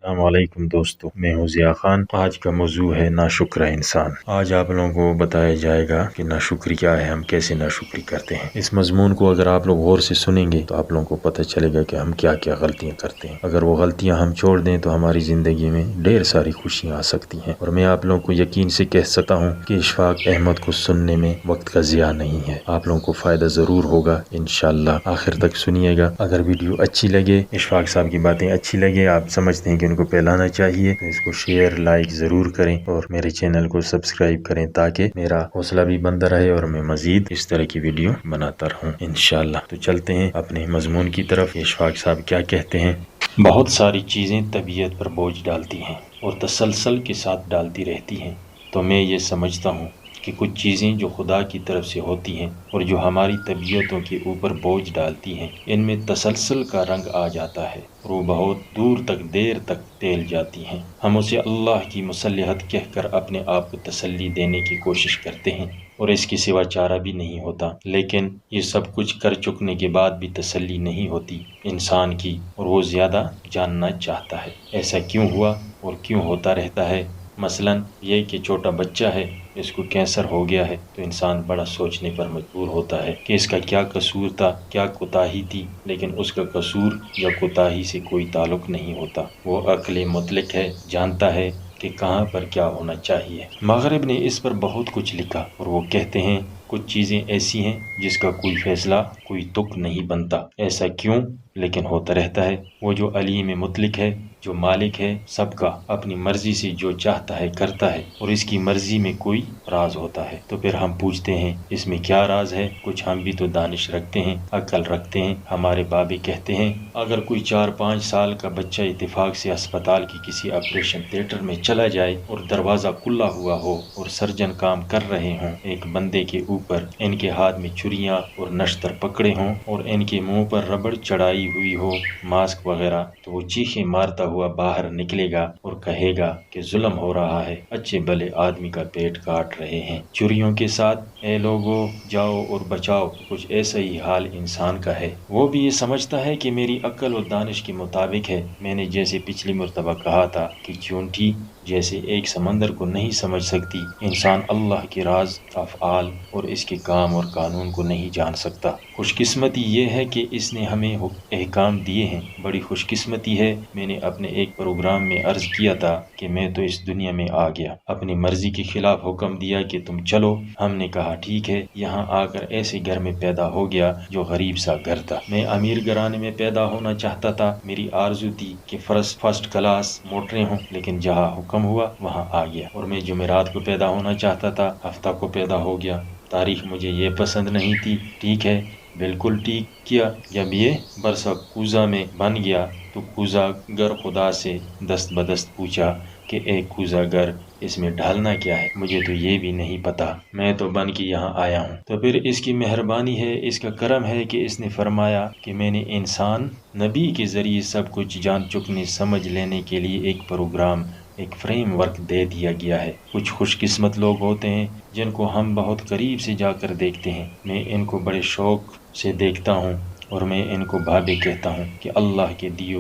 السلام علیکم دوستو، میں ہوں ضیاء خان۔ آج کا موضوع ہے ناشکر انسان۔ آج آپ لوگوں کو بتایا جائے گا کہ ناشکری کیا ہے، ہم کیسے ناشکری کرتے ہیں۔ اس مضمون کو اگر آپ لوگ غور سے سنیں گے تو آپ لوگوں کو پتہ چلے گا کہ ہم کیا کیا غلطیاں کرتے ہیں۔ اگر وہ غلطیاں ہم چھوڑ دیں تو ہماری زندگی میں ڈھیر ساری خوشیاں آ سکتی ہیں، اور میں آپ لوگوں کو یقین سے کہہ سکتا ہوں کہ اشفاق احمد کو سننے میں وقت کا ضیاع نہیں ہے۔ آپ لوگوں کو فائدہ ضرور ہوگا انشاءاللہ۔ آخر تک سنیے گا۔ اگر ویڈیو اچھی لگے، اشفاق صاحب کی باتیں اچھی لگے، آپ سمجھتے ہیں کہ ان کو پھیلانا چاہیے، تو اس کو شیئر لائک ضرور کریں اور میرے چینل کو سبسکرائب کریں تاکہ میرا حوصلہ بھی بندہ رہے اور میں مزید اس طرح کی ویڈیو بناتا رہوں انشاءاللہ۔ تو چلتے ہیں اپنے مضمون کی طرف۔ اشفاق صاحب کیا کہتے ہیں؟ بہت ساری چیزیں طبیعت پر بوجھ ڈالتی ہیں اور تسلسل کے ساتھ ڈالتی رہتی ہیں، تو میں یہ سمجھتا ہوں کہ کچھ چیزیں جو خدا کی طرف سے ہوتی ہیں اور جو ہماری طبیعتوں کے اوپر بوجھ ڈالتی ہیں، ان میں تسلسل کا رنگ آ جاتا ہے اور وہ بہت دور تک دیر تک تیل جاتی ہیں۔ ہم اسے اللہ کی مصلحت کہہ کر اپنے آپ کو تسلی دینے کی کوشش کرتے ہیں اور اس کے سوا چارہ بھی نہیں ہوتا، لیکن یہ سب کچھ کر چکنے کے بعد بھی تسلی نہیں ہوتی انسان کی، اور وہ زیادہ جاننا چاہتا ہے ایسا کیوں ہوا اور کیوں ہوتا رہتا ہے۔ مثلا یہ کہ چھوٹا بچہ ہے، اس کو کینسر ہو گیا ہے، تو انسان بڑا سوچنے پر مجبور ہوتا ہے کہ اس کا کیا قصور تھا، کیا کوتاہی تھی، لیکن اس کا قصور یا کوتاہی سے کوئی تعلق نہیں ہوتا۔ وہ عقل مطلق ہے، جانتا ہے کہ کہاں پر کیا ہونا چاہیے۔ مغرب نے اس پر بہت کچھ لکھا اور وہ کہتے ہیں کچھ چیزیں ایسی ہیں جس کا کوئی فیصلہ، کوئی تک نہیں بنتا۔ ایسا کیوں؟ لیکن ہوتا رہتا ہے۔ وہ جو علیم مطلق ہے، جو مالک ہے سب کا، اپنی مرضی سے جو چاہتا ہے کرتا ہے، اور اس کی مرضی میں کوئی راز ہوتا ہے۔ تو پھر ہم پوچھتے ہیں اس میں کیا راز ہے؟ کچھ ہم بھی تو دانش رکھتے ہیں، عقل رکھتے ہیں۔ ہمارے بابے کہتے ہیں اگر کوئی 4-5 سال کا بچہ اتفاق سے اسپتال کی کسی آپریشن تھیٹر میں چلا جائے اور دروازہ کھلا ہوا ہو اور سرجن کام کر رہے ہوں، ایک بندے کے اوپر ان کے ہاتھ میں چھریاں اور نشتر پکڑے ہوں اور ان کے منہ پر ربڑ چڑھائی ہوئی ہو، ماسک وغیرہ، تو وہ چیخیں مارتا ہوا باہر نکلے گا اور کہے گا کہ ظلم ہو رہا ہے، اچھے بھلے آدمی کا پیٹ کاٹ رہے ہیں چھریوں کے ساتھ، اے لوگو جاؤ اور بچاؤ۔ کچھ ایسا ہی حال انسان کا ہے۔ وہ بھی یہ سمجھتا ہے کہ میری عقل و دانش کے مطابق ہے۔ میں نے جیسے پچھلی مرتبہ کہا تھا کہ چونٹی جیسے ایک سمندر کو نہیں سمجھ سکتی، انسان اللہ کے راز، افعال اور اس کے کام اور قانون کو نہیں جان سکتا۔ خوش قسمتی یہ ہے کہ اس نے ہمیں احکام دیے ہیں، بڑی خوش قسمتی ہے۔ میں نے اپنے ایک پروگرام میں عرض کیا تھا کہ میں تو اس دنیا میں آ گیا، اپنی مرضی کے خلاف حکم دیا کہ تم چلو، ہم نے کہا ٹھیک ہے۔ یہاں آ کر ایسے گھر میں پیدا ہو گیا جو غریب سا گھر تھا۔ میں امیر گھرانے میں پیدا ہونا چاہتا تھا، میری آرزو تھی کہ فرسٹ کلاس موٹریں ہوں، لیکن جہاں حکم ہوا وہاں آ گیا۔ اور میں جمعرات کو پیدا ہونا چاہتا تھا، ہفتہ کو پیدا ہو گیا۔ تاریخ مجھے یہ پسند نہیں تھی، ٹھیک ہے، بالکل ٹھیک کیا۔ جب یہ برسا کوزہ میں بن گیا تو کوزہ گر خدا سے دست بدست پوچھا کہ اے کوزہ گر، اس میں ڈالنا کیا ہے؟ مجھے تو یہ بھی نہیں پتا، میں تو بن کے یہاں آیا ہوں۔ تو پھر اس کی مہربانی ہے، اس کا کرم ہے کہ اس نے فرمایا کہ میں نے انسان نبی کے ذریعے سب کچھ جان چکنے سمجھ لینے کے لیے ایک پروگرام، ایک فریم ورک دے دیا گیا ہے۔ کچھ خوش قسمت لوگ ہوتے ہیں جن کو ہم بہت قریب سے جا کر دیکھتے ہیں۔ میں ان کو بڑے شوق سے دیکھتا ہوں اور میں ان کو بھابے کہتا ہوں کہ اللہ کے دیے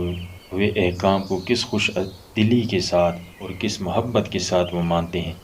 ہوئے احکام کو کس خوش دلی کے ساتھ اور کس محبت کے ساتھ وہ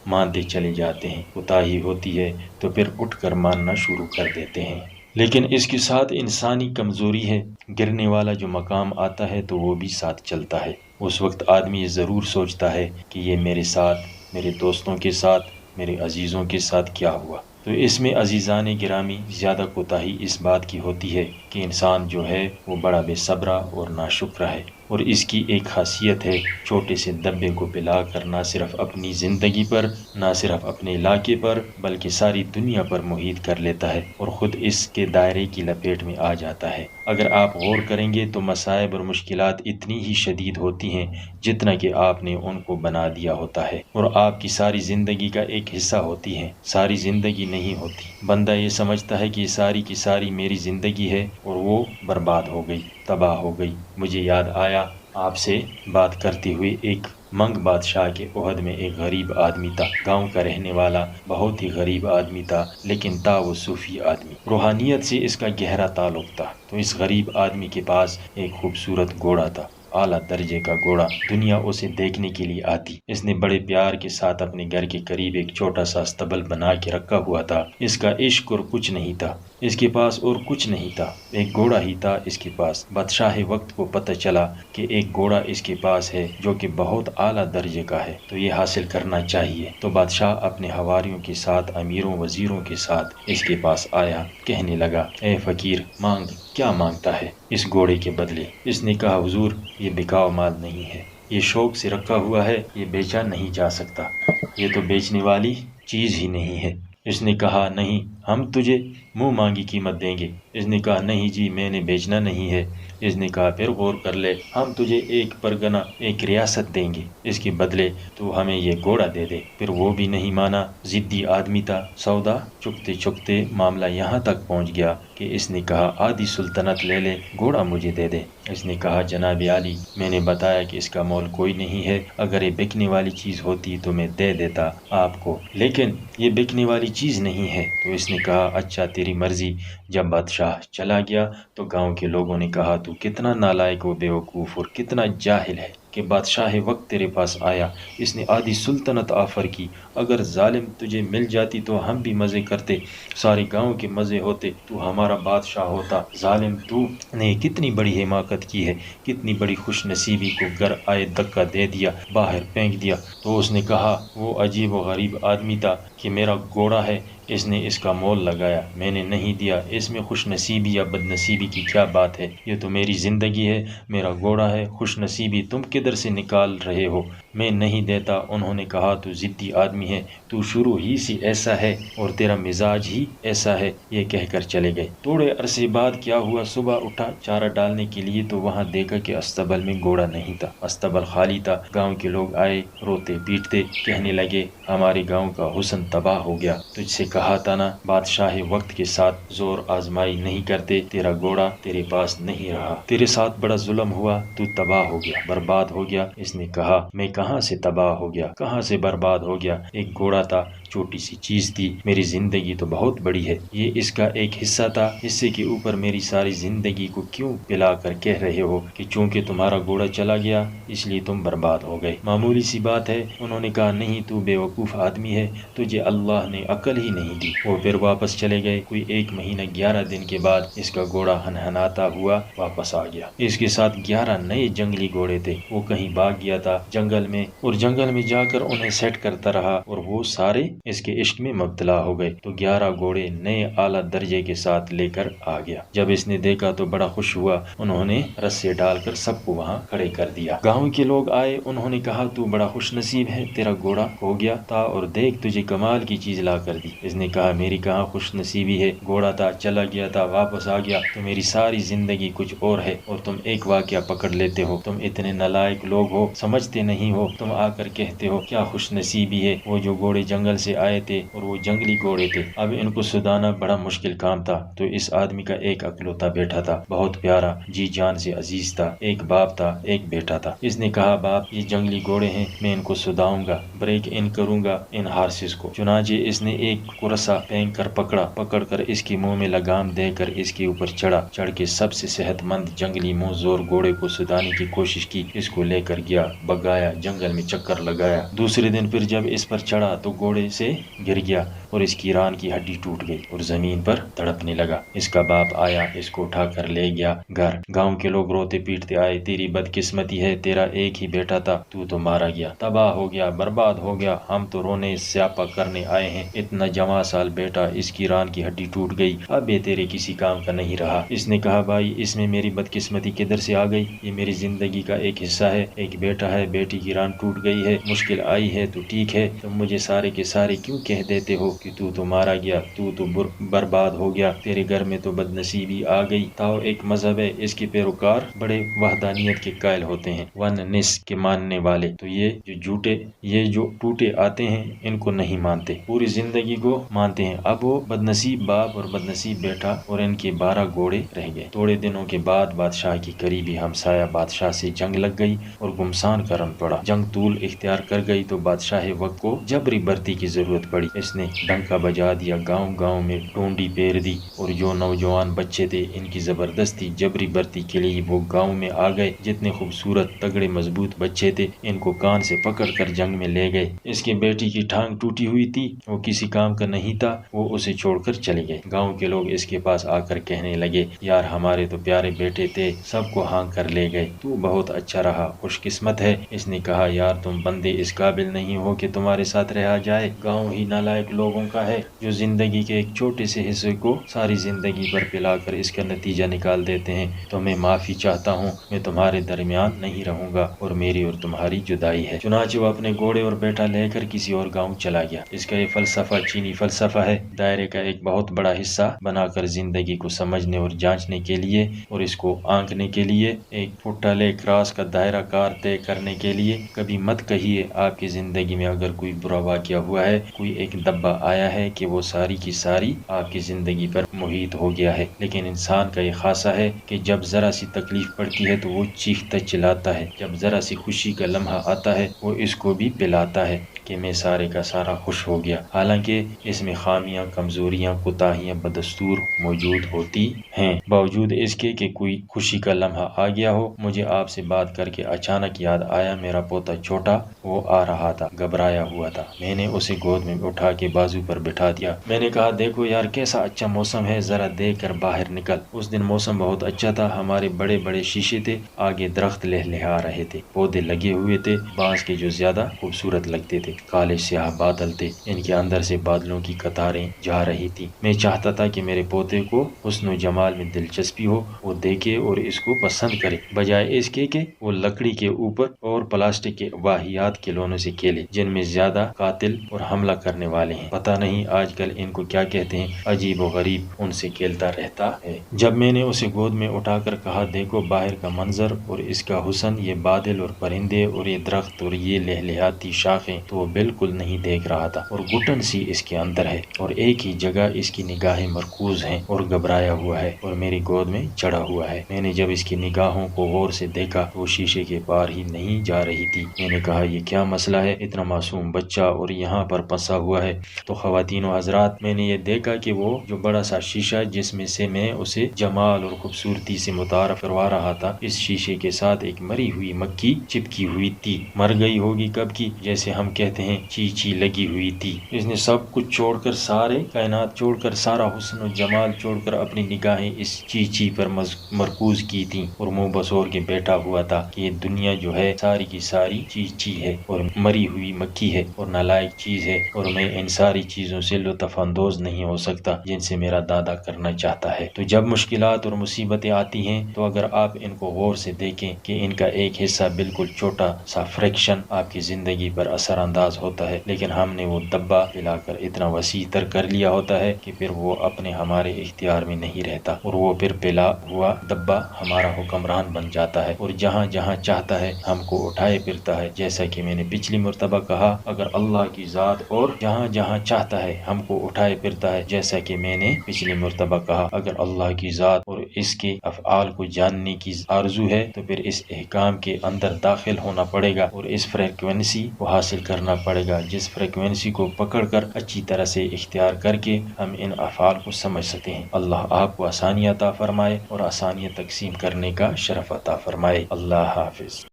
مانتے چلے جاتے ہیں۔ کوتاہی ہوتی ہے تو پھر اٹھ کر ماننا شروع کر دیتے ہیں، لیکن اس کے ساتھ انسانی کمزوری ہے۔ گرنے والا جو مقام آتا ہے تو وہ بھی ساتھ چلتا ہے۔ اس وقت آدمی یہ ضرور سوچتا ہے کہ یہ میرے ساتھ، میرے دوستوں کے ساتھ، میرے عزیزوں کے ساتھ کیا ہوا۔ تو اس میں عزیزان گرامی زیادہ کوتاہی اس بات کی ہوتی ہے کہ انسان جو ہے وہ بڑا بے صبرا اور ناشکر ہے، اور اس کی ایک خاصیت ہے، چھوٹے سے دبے کو پلا کر نہ صرف اپنی زندگی پر، نہ صرف اپنے علاقے پر، بلکہ ساری دنیا پر محیط کر لیتا ہے اور خود اس کے دائرے کی لپیٹ میں آ جاتا ہے۔ اگر آپ غور کریں گے تو مصائب اور مشکلات اتنی ہی شدید ہوتی ہیں جتنا کہ آپ نے ان کو بنا دیا ہوتا ہے، اور آپ کی ساری زندگی کا ایک حصہ ہوتی ہیں، ساری زندگی نہیں ہوتی۔ بندہ یہ سمجھتا ہے کہ یہ ساری کی ساری میری زندگی ہے اور وہ برباد ہو گئی، تباہ ہو گئی۔ مجھے یاد آیا آپ سے بات کرتے ہوئے، ایک منگ بادشاہ کے عہد میں ایک غریب آدمی تھا، گاؤں کا رہنے والا، بہت ہی غریب آدمی تھا، لیکن تھا وہ صوفی آدمی، روحانیت سے اس کا گہرا تعلق تھا۔ تو اس غریب آدمی کے پاس ایک خوبصورت گھوڑا تھا، اعلیٰ درجے کا گھوڑا دنیا اسے دیکھنے کے لیے آتی۔ اس نے بڑے پیار کے ساتھ اپنے گھر کے قریب ایک چھوٹا سا استبل بنا کے رکھا ہوا تھا۔ اس کا عشق اور کچھ نہیں تھا، اس کے پاس اور کچھ نہیں تھا، ایک گھوڑا ہی تھا اس کے پاس۔ بادشاہ وقت کو پتہ چلا کہ ایک گھوڑا اس کے پاس ہے جو کہ بہت اعلیٰ درجے کا ہے، تو یہ حاصل کرنا چاہیے۔ تو بادشاہ اپنے حواریوں کے ساتھ، امیروں وزیروں کے ساتھ اس کے پاس آیا، کہنے لگا، اے فقیر، مانگ، کیا مانگتا ہے اس گھوڑے کے بدلے؟ اس نے کہا، حضور، یہ بکاؤ مال نہیں ہے، یہ شوق سے رکھا ہوا ہے، یہ بیچا نہیں جا سکتا، یہ تو بیچنے والی چیز ہی نہیں ہے۔ اس نے کہا، نہیں، ہم تجھے منہ مانگی قیمت دیں گے۔ اس نے کہا، نہیں جی، میں نے بیچنا نہیں ہے۔ اس نے کہا، پھر غور کر لے، ہم تجھے ایک پرگنہ، ایک ریاست دیں گے، اس کے بدلے تو ہمیں یہ گھوڑا دے دے۔ پھر وہ بھی نہیں مانا، ضدی آدمی تھا۔ سودا چکتے چکتے معاملہ یہاں تک پہنچ گیا کہ اس نے کہا، آدھی سلطنت لے لے، گھوڑا مجھے دے دے۔ اس نے کہا، جناب عالی، میں نے بتایا کہ اس کا مول کوئی نہیں ہے، اگر یہ بکنے والی چیز ہوتی تو میں دے دیتا آپ کو، لیکن یہ بکنے والی چیز نہیں ہے۔ تو اس نے کہا، اچھا، تیری مرضی۔ جب بادشاہ چلا گیا تو گاؤں کے لوگوں نے کہا، تو کتنا نالائق و بیوقوف اور کتنا جاہل ہے کہ بادشاہ وقت تیرے پاس آیا، اس نے آدھی سلطنت آفر کی، اگر ظالم تجھے مل جاتی تو ہم بھی مزے کرتے، سارے گاؤں کے مزے ہوتے، تو ہمارا بادشاہ ہوتا۔ ظالم، تو نے کتنی بڑی حماقت کی ہے، کتنی بڑی خوش نصیبی کو گھر آئے دھکا دے دیا، باہر پھینک دیا۔ تو اس نے کہا، وہ عجیب و غریب آدمی تھا کہ میرا گھوڑا ہے، اس نے اس کا مول لگایا، میں نے نہیں دیا، اس میں خوش نصیبی یا بد نصیبی کی کیا بات ہے؟ یہ تو میری زندگی ہے، میرا گھوڑا ہے، خوش نصیبی تم کدھر سے نکال رہے ہو؟ میں نہیں دیتا۔ انہوں نے کہا، تو ضدی آدمی ہے، تو شروع ہی سے ایسا ہے اور تیرا مزاج ہی ایسا ہے، یہ کہہ کر چلے گئے۔ تھوڑے عرصے بعد کیا ہوا، صبح اٹھا چارہ ڈالنے کے لیے تو وہاں دیکھا کہ استبل میں گھوڑا نہیں تھا، استبل خالی تھا۔ گاؤں کے لوگ آئے، روتے پیٹتے، کہنے لگے، ہمارے گاؤں کا حسن تباہ ہو گیا، تجھ سے کہا تھا نا، بادشاہ وقت کے ساتھ زور آزمائی نہیں کرتے، تیرا گھوڑا تیرے پاس نہیں رہا، تیرے ساتھ بڑا ظلم ہوا، تو تباہ ہو گیا، برباد ہو گیا۔ اس نے کہا، میں کہاں سے تباہ ہو گیا، کہاں سے برباد ہو گیا؟ ایک گھوڑا تھا، چھوٹی سی چیز تھی، میری زندگی تو بہت بڑی ہے، یہ اس کا ایک حصہ تھا، حصے کے اوپر میری ساری زندگی کو کیوں پلا کر کہہ رہے ہو کہ چونکہ تمہارا گھوڑا چلا گیا اس لیے تم برباد ہو گئے؟ معمولی سی بات ہے۔ انہوں نے کہا، نہیں، تو بے وقوف آدمی ہے، تجھے اللہ نے عقل ہی نہیں دی۔ وہ پھر واپس چلے گئے۔ کوئی 1 مہینہ 11 دن کے بعد اس کا گھوڑا ہنہناتا ہوا واپس آ گیا۔ اس کے ساتھ 11 نئے جنگلی گھوڑے تھے۔ وہ کہیں بھاگ گیا تھا جنگل میں، اور جنگل میں جا کر انہیں سیٹ کرتا رہا، اور وہ سارے اس کے عشق میں مبتلا ہو گئے۔ تو 11 گھوڑے نئے اعلیٰ درجے کے ساتھ لے کر آ گیا۔ جب اس نے دیکھا تو بڑا خوش ہوا، انہوں نے رسے ڈال کر سب کو وہاں کھڑے کر دیا۔ گاؤں کے لوگ آئے، انہوں نے کہا، تو بڑا خوش نصیب ہے، تیرا گھوڑا کھو گیا تھا اور دیکھ تجھے کمال کی چیز لا کر دی۔ اس نے کہا، میری کہاں خوش نصیبی ہے، گھوڑا تھا، چلا گیا تھا، واپس آ گیا، تو میری ساری زندگی کچھ اور ہے، اور تم ایک واقعہ پکڑ لیتے ہو۔ تم اتنے نالائق لوگ ہو، سمجھتے نہیں ہو، تم آ کر کہتے ہو کیا خوش نصیبی ہے، وہ جو گھوڑے جنگل سے آئے تھے اور وہ جنگلی گھوڑے تھے، اب ان کو سدانا بڑا مشکل کام تھا۔ تو اس آدمی کا ایک اکلوتا بیٹا تھا، بہت پیارا، جی جان سے عزیز تھا، ایک باپ تھا، ایک بیٹا تھا۔ اس نے کہا، باپ، یہ جنگلی گھوڑے ہیں، میں ان کو سداؤں گا، بریک ان کروں گا ان ہارسز کو۔ چنانچہ اس نے ایک کرسا پھینک کر پکڑ کر اس کے منہ میں لگام دے کر اس کے اوپر چڑھ کے سب سے صحت مند جنگلی منہ زور گھوڑے کو سدانے کی کوشش کی، اس کو لے کر گیا، بگایا، جنگل میں چکر لگایا۔ دوسرے دن پھر جب اس پر چڑھا تو گھوڑے سے گر گیا اور اس کی ران کی ہڈی ٹوٹ گئی اور زمین پر تڑپنے لگا۔ اس کا باپ آیا، اس کو اٹھا کر لے گیا گھر۔ گاؤں کے لوگ روتے پیٹتے آئے، تیری بدقسمتی ہے، تیرا ایک ہی بیٹا تھا، تو مارا گیا، تباہ ہو گیا، برباد ہو گیا، ہم تو رونے سیاپا کرنے آئے ہیں، اتنا جوان سال بیٹا، اس کی ران کی ہڈی ٹوٹ گئی، اب یہ تیرے کسی کام کا نہیں رہا۔ اس نے کہا، بھائی، اس میں میری بدقسمتی کدھر سے آ گئی؟ یہ میری زندگی کا ایک حصہ ہے، ایک بیٹا ہے، بیٹی کی ران ٹوٹ گئی ہے، مشکل آئی ہے تو ٹھیک ہے، تم مجھے سارے کے سارے کیوں کہہ دیتے ہو کہ تو مارا گیا، تو برباد ہو گیا، تیرے گھر میں تو بد نصیبی آ گئی۔ تاؤ ایک مذہب ہے، اس کے پیروکار بڑے وحدانیت کے قائل ہوتے ہیں، وننس کے ماننے والے، تو یہ جو ٹوٹے آتے ہیں ان کو نہیں مانتے، پوری زندگی کو مانتے ہیں۔ اب وہ بدنصیب باپ اور بدنصیب بیٹا اور ان کے 12 گھوڑے رہ گئے۔ تھوڑے دنوں کے بعد بادشاہ کی قریبی ہمسایہ بادشاہ سے جنگ لگ گئی، اور گمسان کرن پڑا۔ جنگ طول اختیار کر گئی تو بادشاہ وقت کو جبری بھرتی کی ضرورت پڑی۔ اس نے ڈنکا بجا دیا، گاؤں گاؤں میں ڈونڈی پیر دی، اور جو نوجوان بچے تھے ان کی زبردستی جبری بھرتی کے لیے وہ گاؤں میں آ گئے۔ جتنے خوبصورت تگڑے مضبوط بچے تھے ان کو کان سے پکڑ کر جنگ میں لے گئے۔ اس کی بیٹی کی ٹانگ ٹوٹی ہوئی تھی، وہ کسی کام کا نہیں تھا، وہ اسے چھوڑ کر چلے گئے۔ گاؤں کے لوگ اس کے پاس آ کر کہنے لگے، یار ہمارے تو پیارے بیٹے تھے، سب کو ہانک کر لے گئے، تو بہت اچھا رہا، خوش قسمت ہے۔ اس نے کہا، یار تم بندے اس قابل نہیں ہو کہ تمہارے ساتھ رہا جائے۔ گاؤں ہی نالائق لوگوں کا ہے جو زندگی کے ایک چھوٹے سے حصے کو ساری زندگی پر پلا کر اس کا نتیجہ نکال دیتے ہیں۔ تو میں معافی چاہتا ہوں، میں تمہارے درمیان نہیں رہوں گا، اور میری اور تمہاری جدائی ہے۔ چنانچہ وہ اپنے گھوڑے اور بیٹا لے کر کسی اور گاؤں چلا گیا۔ اس کا یہ فلسفہ چینی فلسفہ ہے، دائرے کا ایک بہت بڑا حصہ بنا کر زندگی کو سمجھنے اور جانچنے کے لیے اور اس کو آنکنے کے لیے، ایک فٹالے کراس کا دائرہ کار طے کرنے کے لیے۔ کبھی مت کہیے آپ کی زندگی میں اگر کوئی برا واقعہ ہوا ہے، کوئی ایک دبا آیا ہے، کہ وہ ساری کی ساری آپ کی زندگی پر محیط ہو گیا ہے۔ لیکن انسان کا یہ خاصہ ہے کہ جب ذرا سی تکلیف پڑتی ہے تو وہ چیختا چلاتا ہے، جب ذرا سی خوشی کا لمحہ آتا ہے وہ اس کو بھی پلاتا ہے کہ میں سارے کا سارا خوش ہو گیا، حالانکہ اس میں خامیاں، کمزوریاں، کوتاہیاں بدستور موجود ہوتی ہیں۔ باوجود اس کے کہ کوئی خوشی کا لمحہ آ گیا ہو، مجھے آپ سے بات کر کے اچانک یاد آیا میرا پوتا چھوٹا، وہ آ رہا تھا، گھبرایا ہوا تھا۔ میں نے اسے گود میں اٹھا کے بازو پر بٹھا دیا۔ میں نے کہا، دیکھو یار کیسا اچھا موسم ہے، ذرا دیکھ کر باہر نکل۔ اس دن موسم بہت اچھا تھا، ہمارے بڑے بڑے شیشے تھے، آگے درخت لہلہا رہے تھے، پودے لگے ہوئے تھے، بانس کے جو زیادہ خوبصورت لگتے تھے، کالے سیاہ بادل تھے، ان کے اندر سے بادلوں کی قطاریں جا رہی تھی۔ میں چاہتا تھا کہ میرے پوتے کو حسن و جمال میں دلچسپی ہو، وہ دیکھے اور اس کو پسند کرے، بجائے اس کے کہ وہ لکڑی کے اوپر اور پلاسٹک کے واہیات کھلونوں سے کھیلے جن میں زیادہ قاتل اور حملہ کرنے والے ہیں۔ پتہ نہیں آج کل ان کو کیا کہتے ہیں، عجیب و غریب ان سے کھیلتا رہتا ہے۔ جب میں نے اسے گود میں اٹھا کر کہا، دیکھو باہر کا منظر اور اس کا حسن، یہ بادل اور پرندے اور یہ درخت اور یہ لہلہاتی شاخیں، تو وہ بالکل نہیں دیکھ رہا تھا، اور گھٹن سی اس کے اندر ہے، اور ایک ہی جگہ اس کی نگاہیں مرکوز ہیں، اور گھبرایا ہوا ہے اور میری گود میں چڑھا ہوا ہے۔ میں نے جب اس کی نگاہوں کو غور سے دیکھا تو وہ شیشے کے پار ہی نہیں جا رہی تھی۔ میں نے کہا، یہ کیا مسئلہ ہے، اتنا معصوم بچہ اور یہاں پر پھنسا ہوا ہے؟ تو خواتین و حضرات، میں نے یہ دیکھا کہ وہ جو بڑا سا شیشہ جس میں سے میں اسے جمال اور خوبصورتی سے متعارف کروا رہا تھا، اس شیشے کے ساتھ ایک مری ہوئی مکھی چپکی ہوئی تھی۔ مر گئی ہوگی کب کی، جیسے ہم کہتے ہیں چی چی لگی ہوئی تھی۔ اس نے سب کچھ چھوڑ کر، سارے کائنات چھوڑ کر، سارا حسن و جمال چھوڑ کر اپنی نگاہیں اس چی چی پر مرکوز کی تھی، اور منہ بسور کے بیٹھا ہوا تھا کہ یہ دنیا جو ہے ساری کی ساری چی چی ہے، اور مری ہوئی مکھی ہے، اور نالائق چیز ہے، اور میں ان ساری چیزوں سے لطف اندوز نہیں ہو سکتا جن سے میرا دادا کرنا چاہتا ہے۔ تو جب مشکلات اور مصیبتیں آتی ہیں تو اگر آپ ان کو غور سے دیکھیں کہ ان کا ایک حصہ، بالکل چھوٹا سا فریکشن آپ کی زندگی پر اثر انداز ہوتا ہے، لیکن ہم نے وہ دبا پلا کر اتنا وسیع تر کر لیا ہوتا ہے کہ پھر وہ اپنے ہمارے اختیار میں نہیں رہتا، اور وہ پھر پلا ہوا دبا ہمارا حکمران بن جاتا ہے، اور جہاں جہاں چاہتا ہے ہم کو اٹھائے پھرتا ہے۔ جیسا کہ میں نے پچھلی مرتبہ کہا، اگر اللہ کی ذات، اور جہاں جہاں چاہتا ہے ہم کو اٹھائے پھرتا ہے، جیسا کہ میں نے پچھلی مرتبہ کہا، اگر اللہ کی ذات اور اس کے افعال کو جاننے کی آرزو ہے تو پھر اس احکام کے اندر داخل ہونا پڑے گا اور اس فریکوینسی کو حاصل کرنا پڑے گا، جس فریکوینسی کو پکڑ کر اچھی طرح سے اختیار کر کے ہم ان افعال کو سمجھ سکتے ہیں۔ اللہ آپ کو آسانی عطا فرمائے اور آسانیاں تقسیم کرنے کا شرف عطا فرمائے۔ اللہ حافظ۔